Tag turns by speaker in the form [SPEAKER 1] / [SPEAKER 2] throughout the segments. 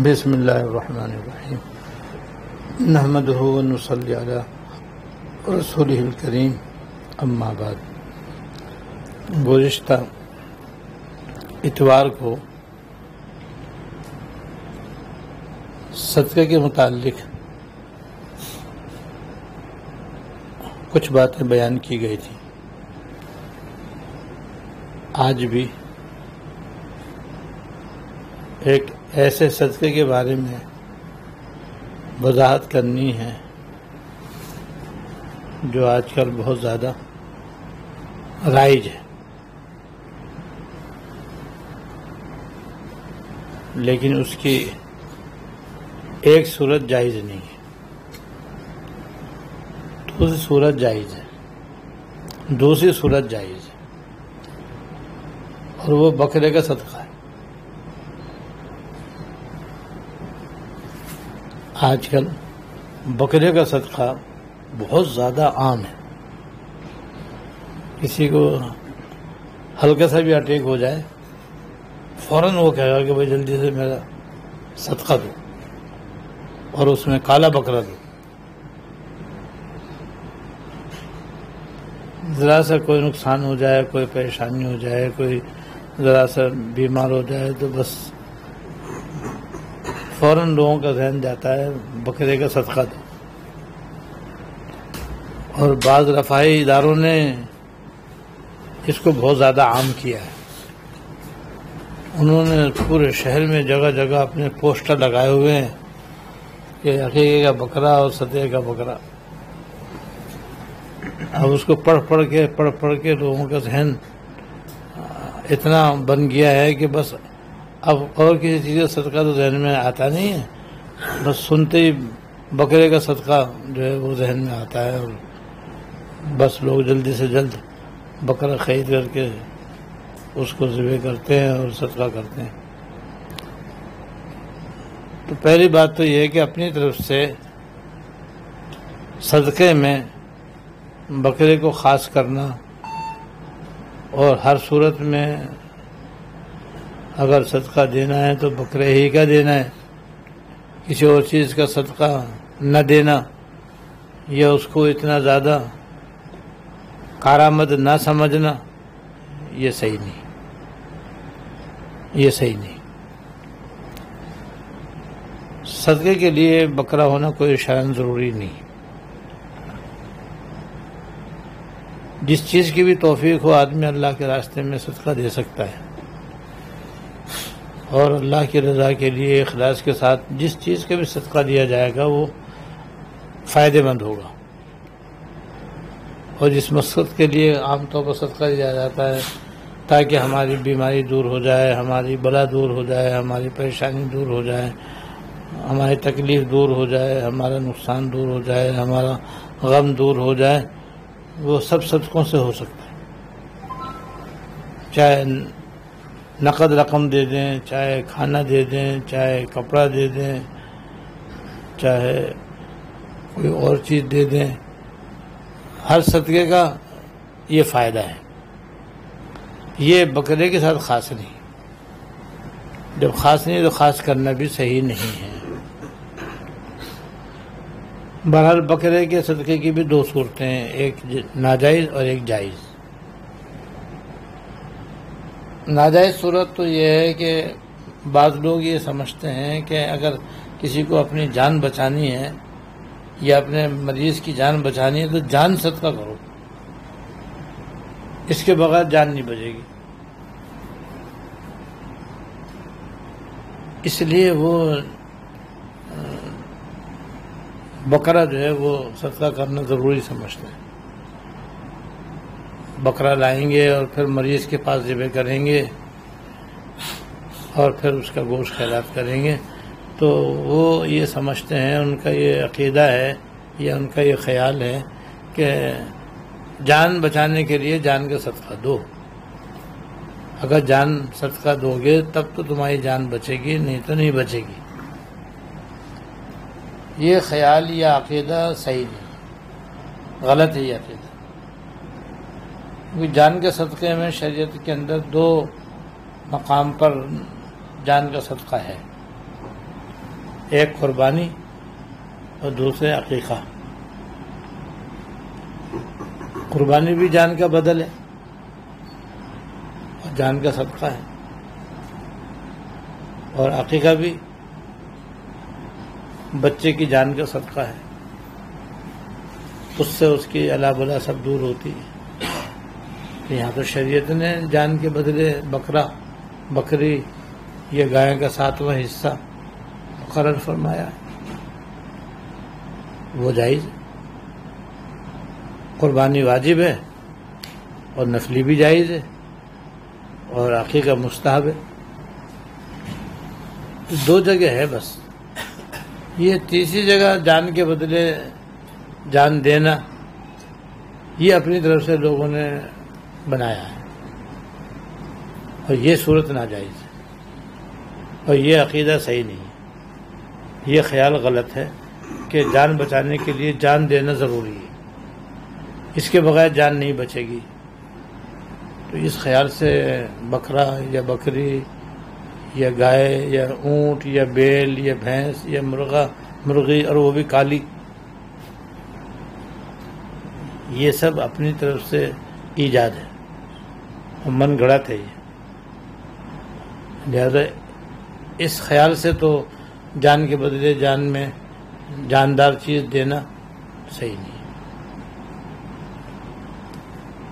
[SPEAKER 1] بسم اللہ الرحمن الرحیم نحمدہ ونصلی علی رسولہ الکریم اما بعد۔ گزشتہ اتوار کو صدقے کے متعلق کچھ باتیں بیان کی گئی تھی۔ آج بھی ایک ایسے صدقے کے بارے میں وضاحت کرنی ہے جو آج کل بہت زیادہ رائج ہے، لیکن اس کی ایک صورت جائز نہیں ہے، دوسری صورت جائز ہے، دوسری صورت جائز ہے، اور وہ بکرے کا صدقہ ہے۔ آج کل بکرے کا صدقہ بہت زیادہ عام ہے۔ کسی کو ہلکا سا بھی اٹیک ہو جائے فوراً وہ کہے گا کہ بھائی جلدی سے میرا صدقہ دو، اور اس میں کالا بکرا دو۔ ذرا سا کوئی نقصان ہو جائے، کوئی پریشانی ہو جائے، کوئی ذرا سا بیمار ہو جائے تو بس فوراً لوگوں کا ذہن جاتا ہے بکرے کا صدقہ دو۔ اور بعض رفاہی اداروں نے اس کو بہت زیادہ عام کیا ہے۔ انہوں نے پورے شہر میں جگہ جگہ اپنے پوسٹر لگائے ہوئے ہیں کہ عقیقے کا بکرا اور صدقے کا بکرا۔ اب اس کو پڑھ پڑھ کے لوگوں کا ذہن اتنا بن گیا ہے کہ بس اب اور کسی چیز کا صدقہ تو ذہن میں آتا نہیں ہے، بس سنتے ہی بکرے کا صدقہ جو ہے وہ ذہن میں آتا ہے، اور بس لوگ جلدی سے جلد بکرا خرید کر کے اس کو ذبح کرتے ہیں اور صدقہ کرتے ہیں۔ تو پہلی بات تو یہ ہے کہ اپنی طرف سے صدقے میں بکرے کو خاص کرنا، اور ہر صورت میں اگر صدقہ دینا ہے تو بکرے ہی کا دینا ہے، کسی اور چیز کا صدقہ نہ دینا، یا اس کو اتنا زیادہ کارآمد نہ سمجھنا، یہ صحیح نہیں، یہ صحیح نہیں۔ صدقے کے لیے بکرا ہونا کوئی شان ضروری نہیں۔ جس چیز کی بھی توفیق ہو آدمی اللہ کے راستے میں صدقہ دے سکتا ہے، اور اللہ کی رضا کے لیے اخلاص کے ساتھ جس چیز کا بھی صدقہ دیا جائے گا وہ فائدہ مند ہوگا۔ اور جس مقصد کے لیے عام طور پر صدقہ دیا جاتا ہے تاکہ ہماری بیماری دور ہو جائے، ہماری بلا دور ہو جائے، ہماری پریشانی دور ہو جائے، ہماری تکلیف دور ہو جائے، ہمارا نقصان دور ہو جائے، ہمارا غم دور ہو جائے، وہ سب صدقوں سے ہو سکتا ہے۔ چاہے نقد رقم دے دیں، چاہے کھانا دے دیں، چاہے کپڑا دے دیں، چاہے کوئی اور چیز دے دیں، ہر صدقے کا یہ فائدہ ہے۔ یہ بکرے کے ساتھ خاص نہیں، جب خاص نہیں تو خاص کرنا بھی صحیح نہیں ہے۔ بہرحال بکرے کے صدقے کی بھی دو صورتیں ہیں، ایک ناجائز اور ایک جائز۔ ناجائز صورت تو یہ ہے کہ بعض لوگ یہ سمجھتے ہیں کہ اگر کسی کو اپنی جان بچانی ہے یا اپنے مریض کی جان بچانی ہے تو جان صدقہ کرو، اس کے بغیر جان نہیں بچے گی۔ اس لیے وہ بکرا جو ہے وہ صدقہ کرنا ضروری سمجھتے ہیں۔ بکرا لائیں گے اور پھر مریض کے پاس ذبح کریں گے اور پھر اس کا گوشت خیرات کریں گے، تو وہ یہ سمجھتے ہیں، ان کا یہ عقیدہ ہے یا ان کا یہ خیال ہے کہ جان بچانے کے لیے جان کا صدقہ دو، اگر جان صدقہ دو گے تب تو تمہاری جان بچے گی، نہیں تو نہیں بچے گی۔ یہ خیال یا عقیدہ صحیح نہیں، غلط ہے یہ عقیدہ۔ کیونکہ جان کے صدقے میں شریعت کے اندر دو مقام پر جان کا صدقہ ہے۔ ایک قربانی اور دوسرے عقیقہ. قربانی بھی جان کا بدل ہے اور جان کا صدقہ ہے، اور عقیقہ بھی بچے کی جان کا صدقہ ہے. اس سے اس کی الا بلا سب دور ہوتی ہے. یہاں تو شریعت نے جان کے بدلے بکری یا گائے کا 7واں حصہ مقرر فرمایا ہے. وہ جائز ہے. قربانی واجب ہے اور نفلی بھی جائز ہے، اور عقیقہ مستحب ہے. 2 جگہ ہے بس. یہ تیسری جگہ جان کے بدلے جان دینا، یہ اپنی طرف سے لوگوں نے بنایا ہے، اور یہ صورت ناجائز ہے، اور یہ عقیدہ صحیح نہیں ہے. یہ خیال غلط ہے کہ جان بچانے کے لیے جان دینا ضروری ہے، اس کے بغیر جان نہیں بچے گی. تو اس خیال سے بکرا یا بکری یا گائے یا اونٹ یا بیل یا بھینس یا مرغی، اور وہ بھی کالی، یہ سب اپنی طرف سے ایجاد ہے اور من گھڑت ہے. یہ لہذا اس خیال سے تو جان کے بدلے جان میں جاندار چیز دینا صحیح نہیں ہے.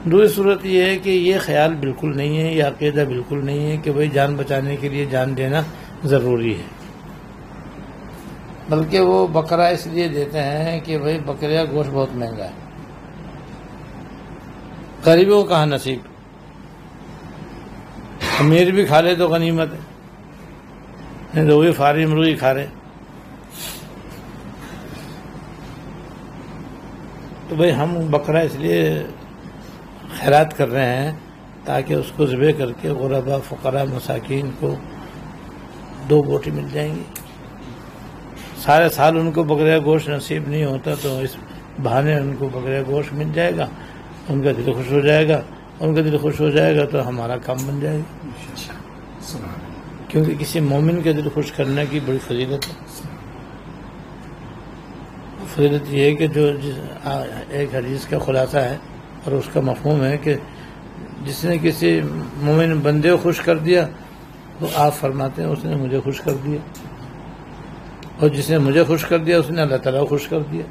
[SPEAKER 1] دوسری صورت یہ ہے کہ یہ خیال بالکل نہیں ہے، یہ عقیدہ بالکل نہیں ہے کہ بھئی جان بچانے کے لیے جان دینا ضروری ہے، بلکہ وہ بکرا اس لیے دیتے ہیں کہ بھئی بکرے کا گوشت بہت مہنگا ہے، غریبوں کو کہاں نصیب. امیر بھی کھا لے تو غنیمت ہے، نہیں تو وہی فاری مرغی کھا رہے. تو بھئی ہم بکرا اس لیے خیرات کر رہے ہیں تاکہ اس کو ذبح کر کے غربا، فقراء، مساکین کو 2 بوٹی مل جائیں گی. سارے سال ان کو بکرے کا گوشت نصیب نہیں ہوتا، تو اس بہانے ان کو بکرے کا گوشت مل جائے گا، ان کا دل خوش ہو جائے گا. ان کا دل خوش ہو جائے گا تو ہمارا کام بن جائے گا، کیونکہ کسی مومن کے دل خوش کرنے کی بڑی فضیلت ہے. فضیلت یہ ہے کہ جو ایک حدیث کا خلاصہ ہے اور اس کا مفہوم ہے کہ جس نے کسی مومن بندے کو خوش کر دیا تو آپ فرماتے ہیں اس نے مجھے خوش کر دیا، اور جس نے مجھے خوش کر دیا اس نے اللہ تعالیٰ کو خوش کر دیا،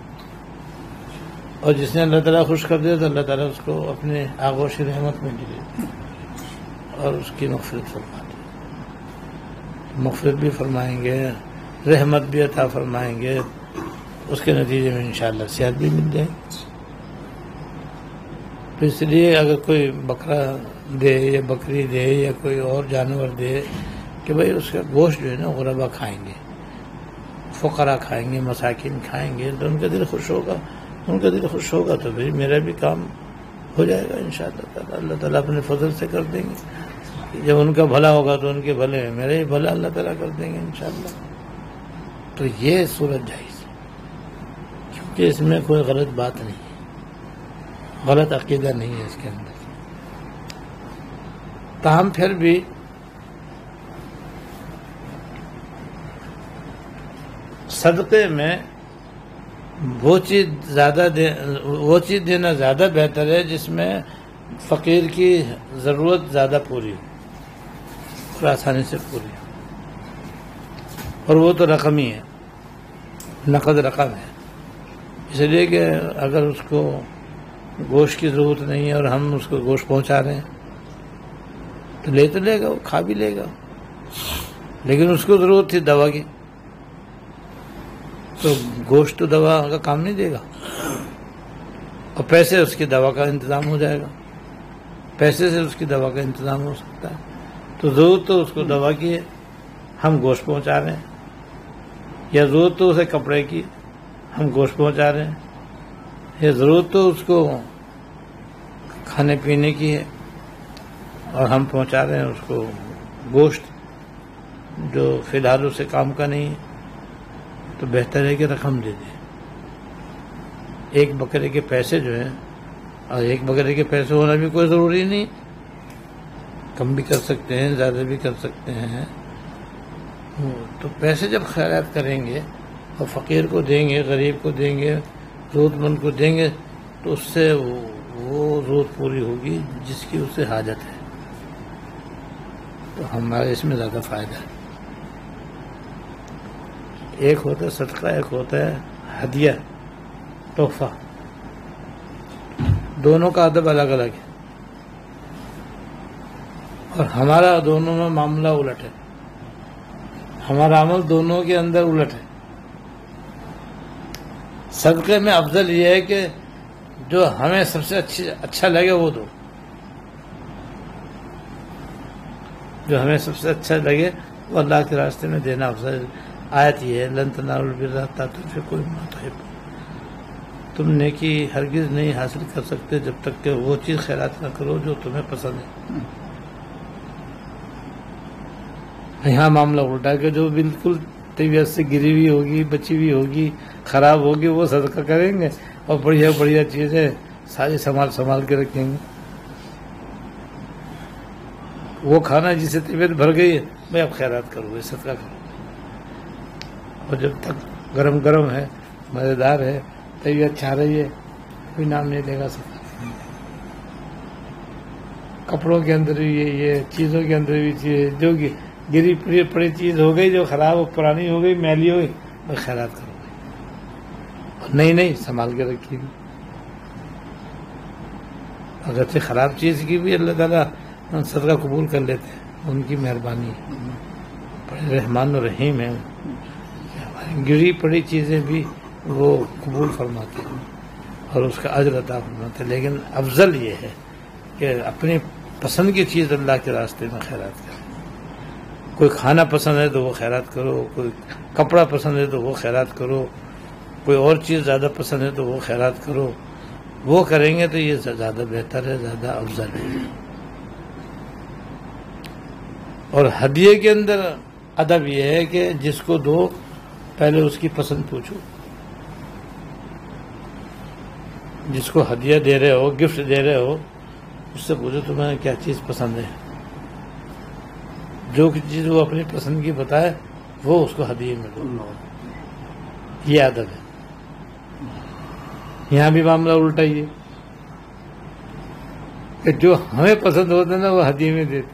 [SPEAKER 1] اور جس نے اللہ تعالیٰ خوش کر دیا تو اللہ تعالیٰ اس کو اپنے آغوش رحمت میں لے اور اس کی مغفرت فرماتے ہیں. مغفرت بھی فرمائیں گے، رحمت بھی عطا فرمائیں گے، اس کے نتیجے میں انشاءاللہ صحت بھی مل جائے. تو اس لیے اگر کوئی بکرا دے یا بکری دے یا کوئی اور جانور دے کہ بھئی اس کا گوشت جو ہے نا غربا کھائیں گے، فقراء کھائیں گے، مساکین کھائیں گے، تو ان کا دل خوش ہوگا. ان کا دل خوش ہوگا تو بھئی میرا بھی کام ہو جائے گا انشاءاللہ تعالیٰ. اللہ تعالیٰ اپنے فضل سے کر دیں گے. جب ان کا بھلا ہوگا تو ان کے بھلے میں میرا ہی بھلا اللہ تعالیٰ کر دیں گے انشاءاللہ. تو یہ صورت جائز ہے، کیونکہ اس میں کوئی غلط بات نہیں ہے، غلط عقیدہ نہیں ہے اس کے اندر. تاہم پھر بھی صدقے میں وہ چیز دینا زیادہ بہتر ہے جس میں فقیر کی ضرورت زیادہ پوری ہو اور آسانی سے پوری ہو، اور وہ تو رقمی ہے، نقد رقم ہے. اس لیے کہ اگر اس کو گوشت کی ضرورت نہیں ہے اور ہم اس کو گوشت پہنچا رہے ہیں تو لے گا، وہ کھا بھی لے گا، لیکن اس کو ضرورت تھی دوا کی، تو گوشت تو دوا کا کام نہیں دے گا، اور پیسے اس کی دوا کا انتظام ہو جائے گا، پیسے سے اس کی دوا کا انتظام ہو سکتا ہے. تو ضرورت تو اس کو دوا کی ہے، ہم گوشت پہنچا رہے ہیں، یا ضرورت تو اسے کپڑے کی، ہم گوشت پہنچا رہے ہیں، یا ضرورت تو اس کو کھانے پینے کی ہے اور ہم پہنچا رہے ہیں اس کو گوشت جو فی الحال اسے کام کا نہیں ہے. تو بہتر ہے کہ رقم دے دیں. ایک بکرے کے پیسے جو ہیں، اور ایک بکرے کے پیسے ہونا بھی کوئی ضروری نہیں، کم بھی کر سکتے ہیں، زیادہ بھی کر سکتے ہیں، تو پیسے جب خیرات کریں گے اور فقیر کو دیں گے، غریب کو دیں گے، ضرورت مند کو دیں گے، تو اس سے وہ ضرورت پوری ہوگی جس کی اسے حاجت ہے. تو ہمارے اس میں زیادہ فائدہ ہے. ایک ہوتا ہے صدقہ، ایک ہوتا ہے ہدیہ، تحفہ. دونوں کا ادب الگ الگ ہے، اور ہمارا دونوں میں معاملہ الٹ ہے. ہمارا عمل دونوں کے اندر الٹ ہے. صدقے میں افضل یہ ہے کہ جو ہمیں سب سے اچھا لگے وہ دو. جو ہمیں سب سے اچھا لگے وہ اللہ کے راستے میں دینا افضل. آیت یہ ہے لن تنالوا البر حتی تنفقوا مما تحبون. تم نیکی ہرگز نہیں حاصل کر سکتے جب تک کہ وہ چیز خیرات نہ کرو جو تمہیں پسند ہے. یہاں معاملہ الٹا ہے کہ جو بالکل طبیعت سے گری ہوئی ہوگی، بچی ہوئی ہوگی، خراب ہوگی، وہ صدقہ کریں گے، اور بڑھیا بڑھیا چیزیں ساری سنبھال کے رکھیں گے. وہ کھانا جسے طبیعت بھر گئی ہے بھائی اب خیرات کرو، صدقہ کرو. اور جب تک گرم گرم ہے، مزیدار ہے، طبیعت چاہ رہی ہے، کوئی نام نہیں لے گا صدقہ. کپڑوں کے اندر بھی یہ چیزوں کے اندر بھی چیز جو گری پڑی چیز ہو گئی، جو خراب پرانی ہو گئی، میلی ہو گئی، بس خیرات کرو گے. نہیں سنبھال کے رکھیے گی. اگرچہ خراب چیز کی بھی اللہ تعالیٰ صدقہ قبول کر لیتے ہیں، ان کی مہربانی ہے، بڑے رحمان و رحیم ہے. گری پڑی چیزیں بھی وہ قبول فرماتے ہیں اور اس کا اجر عطا فرماتے ہیں. لیکن افضل یہ ہے کہ اپنی پسند کی چیز اللہ کے راستے میں خیرات کرو. کوئی کھانا پسند ہے تو وہ خیرات کرو، کوئی کپڑا پسند ہے تو وہ خیرات کرو، کوئی اور چیز زیادہ پسند ہے تو وہ خیرات کرو. وہ کریں گے تو یہ زیادہ بہتر ہے، زیادہ افضل ہے. اور ہدیے کے اندر ادب یہ ہے کہ جس کو دو پہلے اس کی پسند پوچھو. جس کو ہدیہ دے رہے ہو، گفٹ دے رہے ہو، اس سے پوچھو تمہیں کیا چیز پسند ہے. جو چیز وہ اپنی پسند کی بتائے وہ اس کو ہدیے میں دو. یہ ادب ہے. یہاں بھی معاملہ الٹا ہی ہے کہ جو ہمیں پسند ہوتا ہے نا وہ ہدیے میں دیتے،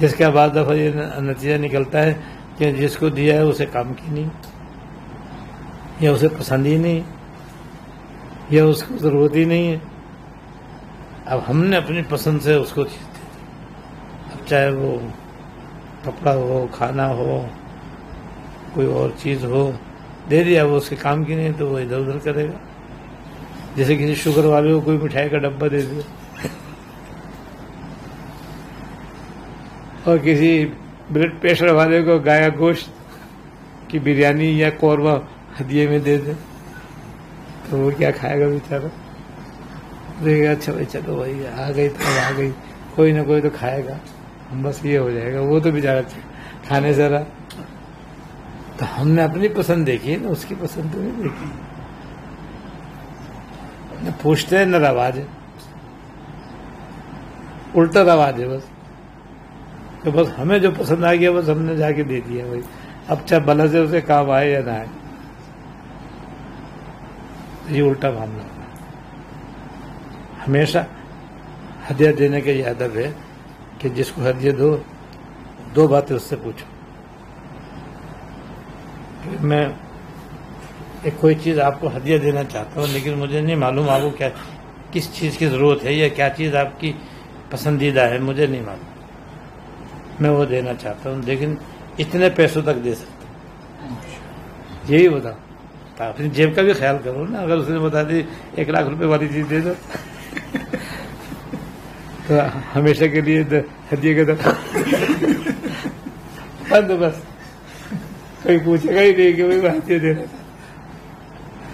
[SPEAKER 1] جس کا بعض دفعہ یہ نتیجہ نکلتا ہے کہ جس کو دیا ہے اسے کام کی نہیں، یا اسے پسند ہی نہیں، یا اس کو ضرورت ہی نہیں ہے. اب ہم نے اپنی پسند سے اس کو چیز دے دی. اب چاہے وہ کپڑا ہو، کھانا ہو، کوئی اور چیز ہو، دے دیا، وہ اس کے کام کی نہیں تو وہ ادھر ادھر کرے گا. جیسے کسی شوگر والے کو کوئی مٹھائی کا ڈبہ دے دیا، اور کسی بلڈ پریشر والے کو گایا گوشت کی بریانی یا قورمہ ہدیے میں دے دے تو وہ کیا کھائے گا بیچارہ؟ دیکھے گا اچھا بھائی چلو بھائی آ گئی تو آ گئی، کوئی نہ کوئی تو کھائے گا، بس یہ ہو جائے گا. وہ تو بیچارہ کھانے سے رہا. تو ہم نے اپنی پسند دیکھی نا، اس کی پسند تو نہیں دیکھی. نہ پوچھتے ہیں نہ رواج ہے، الٹا رواج ہے. بس تو بس ہمیں جو پسند آ گیا بس ہم نے جا کے دے دیا بھائی، اب چاہے بلا سے اسے کام آئے یا نہ آئے. یہ الٹا معاملہ ہے. ہمیشہ ہدیہ دینے کا یہ ادب ہے کہ جس کو ہدیہ دو باتیں اس سے پوچھو. میں ایک کوئی چیز آپ کو ہدیہ دینا چاہتا ہوں، لیکن مجھے نہیں معلوم آپ کو کس چیز کی ضرورت ہے یا کیا چیز آپ کی پسندیدہ ہے، مجھے نہیں معلوم. میں وہ دینا چاہتا ہوں لیکن اتنے پیسوں تک دے سکتا ہوں. یہی بتاؤ. اپنی جیب کا بھی خیال کرو نا. اگر اس نے بتا دی 1 لاکھ روپے والی چیز دے دو تو ہمیشہ کے لیے ہدیے کے بند. بس کوئی پوچھے گا ہی نہیں کہ بھائی ہدیہ دینا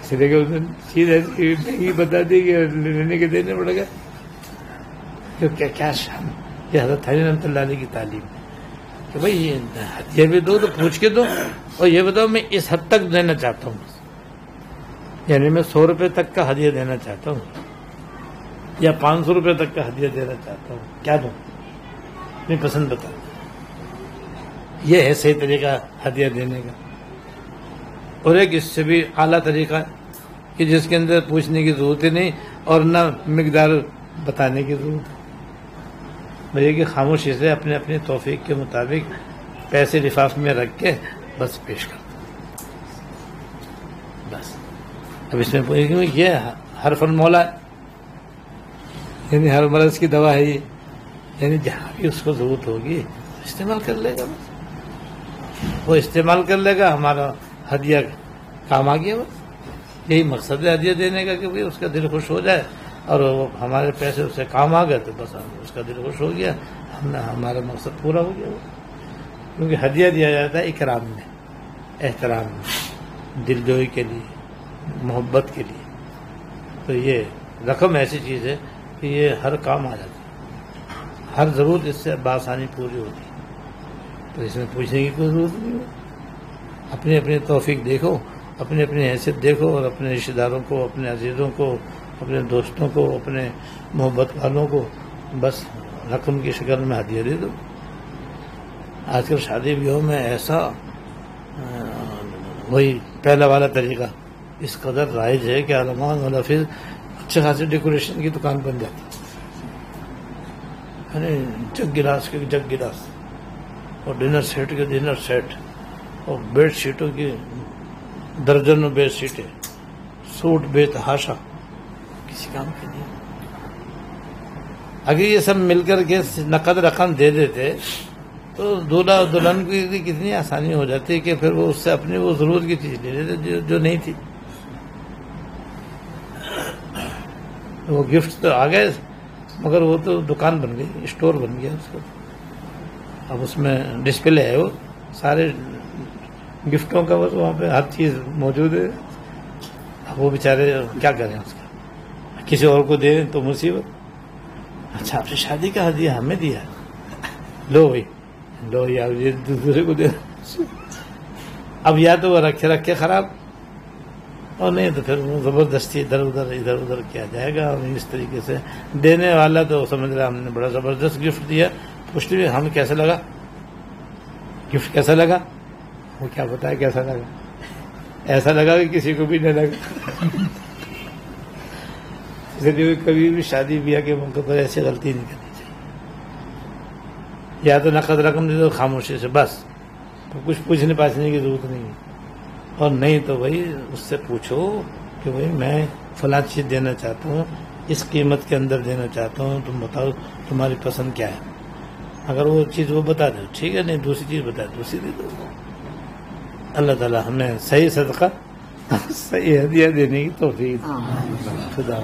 [SPEAKER 1] چلے گا. اس نے چیز ایسی مہنگی بتا دی کہ لینے کے دینے پڑے گا. کیا شان یہ حضرت علی رحمۃ اللہ علیہ کی تعلیم ہے کہ بھائی یہ ہدیہ بھی دو تو پوچھ کے دو، اور یہ بتاؤ میں اس حد تک دینا چاہتا ہوں، یعنی میں 100 روپے تک کا ہدیہ دینا چاہتا ہوں یا 500 روپے تک کا ہدیہ دینا چاہتا ہوں، کیا دوں؟ اپنی پسند بتا. یہ ہے صحیح طریقہ ہدیہ دینے کا. اور ایک اس سے بھی اعلیٰ طریقہ ہے کہ جس کے اندر پوچھنے کی ضرورت ہی نہیں اور نہ مقدار بتانے کی ضرورت ہے. بھئی کہ خاموشی سے اپنے اپنی توفیق کے مطابق پیسے لفاف میں رکھ کے بس پیش کر دو. بس اب اس میں یہ حرف المولا ہے، یعنی ہر مرض کی دوا ہے یہ، یعنی جہاں بھی اس کو ضرورت ہوگی استعمال کر لے گا. بس وہ استعمال کر لے گا، ہمارا ہدیہ کام آ گیا. بس یہی مقصد ہے ہدیہ دینے کا کہ اس کا دل خوش ہو جائے اور وہ ہمارے پیسے اس سے کام آ گئے تو بس اس کا دل خوش ہو گیا، ہمارا مقصد پورا ہو گیا. کیونکہ ہدیہ دیا جاتا ہے اکرام میں، احترام میں، دل جوئی کے لیے، محبت کے لیے. تو یہ رقم ایسی چیز ہے کہ یہ ہر کام آ جاتی ہے، ہر ضرورت اس سے بآسانی پوری ہوتی ہے. تو اس میں پوچھنے کی کوئی ضرورت نہیں ہے. اپنی اپنی توفیق دیکھو، اپنی اپنی حیثیت دیکھو اور اپنے رشتہ داروں کو، اپنے عزیزوں کو، اپنے دوستوں کو، اپنے محبت والوں کو بس رقم کی شکل میں ہدیہ دے دو. آج کل شادی بیاہوں میں ایسا وہی پہلا والا طریقہ اس قدر رائج ہے کہ علماء اور حافظ اچھے خاصے ڈیکوریشن کی دکان بن جاتی ہے، یعنی جگ گلاس کے جگ گلاس اور ڈنر سیٹ کے ڈنر سیٹ اور بیڈ شیٹوں کی درجنوں بیڈ شیٹیں، سوٹ بے تحاشا، کسی کام کے نہیں. اگر یہ سب مل کر کے نقد رقم دے دیتے تو دولہا اور دلہن کی کتنی آسانی ہو جاتی کہ پھر وہ اس سے اپنی وہ ضرورت کی چیز لے لیتے جو نہیں تھی. وہ گفٹ تو آ گئے مگر وہ تو دکان بن گئی، اسٹور بن گیا اس کا. اب اس میں ڈسپلے ہے وہ سارے گفٹوں کا، بس وہاں پہ ہر چیز موجود ہے. اب وہ بیچارے کیا کریں اس کا، کسی اور کو دیں تو مصیبت. اچھا آپ سے شادی کا ہدیہ ہمیں دیا، لو بھائی لو، یا دوسرے کو دے. اب یا تو وہ رکھے خراب اور نہیں تو پھر وہ زبردستی ادھر ادھر کیا جائے گا. اور اس طریقے سے دینے والا تو سمجھ رہا ہم نے بڑا زبردست گفٹ دیا، پوچھتے ہوئے ہم کیسا لگا، گفٹ کیسا لگا، وہ کیا بتایا کیسا لگا. ایسا لگا کہ کسی کو بھی نہیں لگا. اس لیے کبھی بھی شادی بیاہ کے موقع پر ایسی غلطی نہیں کرنی چاہیے. یا تو نقد رقم دے دو خاموشی سے بس، کچھ پوچھنے پاچھنے کی ضرورت نہیں ہے. اور نہیں تو بھائی اس سے پوچھو کہ بھائی میں فلاں چیز دینا چاہتا ہوں، اس قیمت کے اندر دینا چاہتا ہوں، تم بتاؤ تمہاری پسند کیا ہے. اگر وہ چیز وہ بتا دو ٹھیک ہے، نہیں دوسری چیز بتا دو دوسری دے دو. اللہ تعالی ہمیں صحیح صدقہ صحیح ہدیہ دینے کی توفیق. خدا